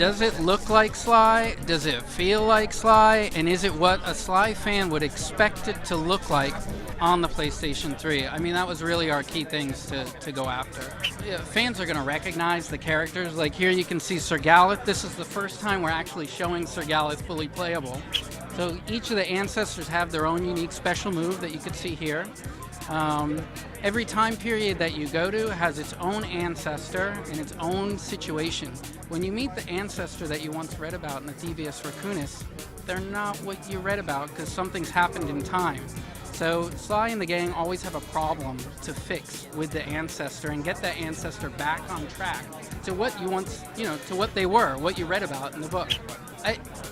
Does it look like Sly? Does it feel like Sly? And is it what a Sly fan would expect it to look like on the PlayStation 3? I mean, that was really our key things to go after. Yeah, fans are going to recognize the characters. Like here you can see Sir Galeth. This is the first time we're actually showing Sir Galeth fully playable. So each of the ancestors have their own unique special move that you could see here. Every time period that you go to has its own ancestor and its own situation. When you meet the ancestor that you once read about in the Thieves Raccoonus, they're not what you read about because something's happened in time. So Sly and the gang always have a problem to fix with the ancestor and get that ancestor back on track to what you once, to what they were, what you read about in the book.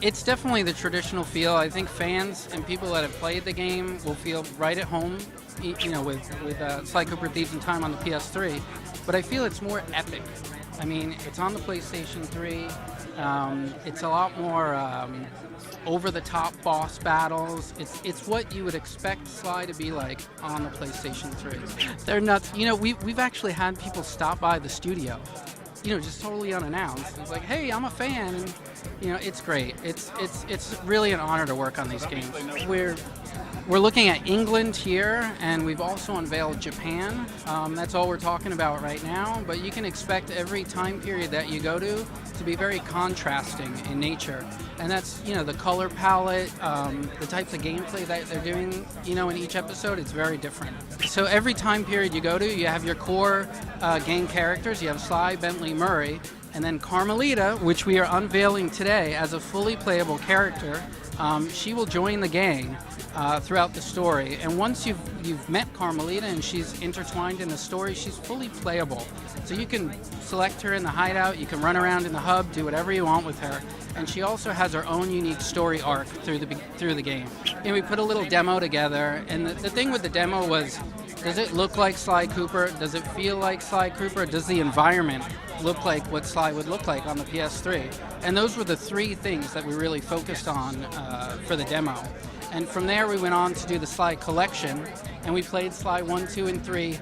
It's definitely the traditional feel. I think fans and people that have played the game will feel right at home, with Sly Cooper Thieves in Time on the PS3. But I feel it's more epic. I mean, it's on the PlayStation 3. It's a lot more over-the-top boss battles. It's what you would expect Sly to be like on the PlayStation 3. They're nuts. We've actually had people stop by the studio, just totally unannounced. It's like, hey, I'm a fan. And, it's great. It's really an honor to work on these games. We're looking at England here, and we've also unveiled Japan. That's all we're talking about right now, but you can expect every time period that you go to be very contrasting in nature. And that's, the color palette, the types of gameplay that they're doing, in each episode, it's very different. So every time period you go to, you have your core gang characters. You have Sly, Bentley, Murray, and then Carmelita, which we are unveiling today as a fully playable character. She will join the gang throughout the story, and once you've met Carmelita and she's intertwined in the story, she's fully playable. So you can select her in the hideout, you can run around in the hub, do whatever you want with her, and she also has her own unique story arc through the game. And we put a little demo together, and the thing with the demo was, does it look like Sly Cooper? Does it feel like Sly Cooper? Does the environment look like what Sly would look like on the PS3? And those were the three things that we really focused on for the demo. And from there we went on to do the Sly collection, and we played Sly 1, 2, and 3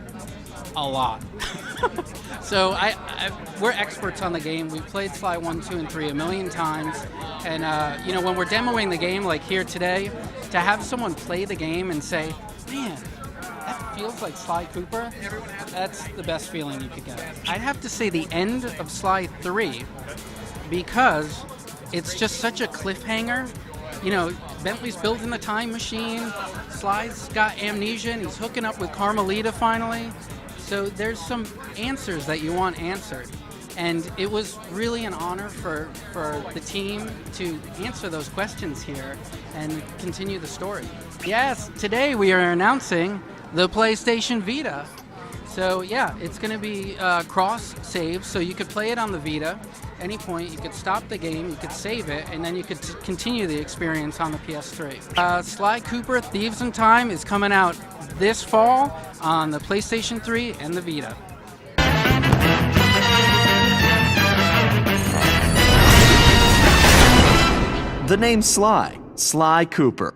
a lot. So we're experts on the game. We've played Sly 1, 2, and 3 a million times. And when we're demoing the game like here today, to have someone play the game and say, man, that feels like Sly Cooper, that's the best feeling you could get. I'd have to say the end of Sly 3, because it's just such a cliffhanger. Bentley's building the time machine, Sly's got amnesia, and he's hooking up with Carmelita finally. So there's some answers that you want answered. And it was really an honor for the team to answer those questions here and continue the story. Yes, today we are announcing the PlayStation Vita. So yeah, it's going to be cross-save, so you could play it on the Vita. Any point, you could stop the game, you could save it, and then you could continue the experience on the PS3. Sly Cooper Thieves in Time is coming out this fall on the PlayStation 3 and the Vita. The name Sly Cooper.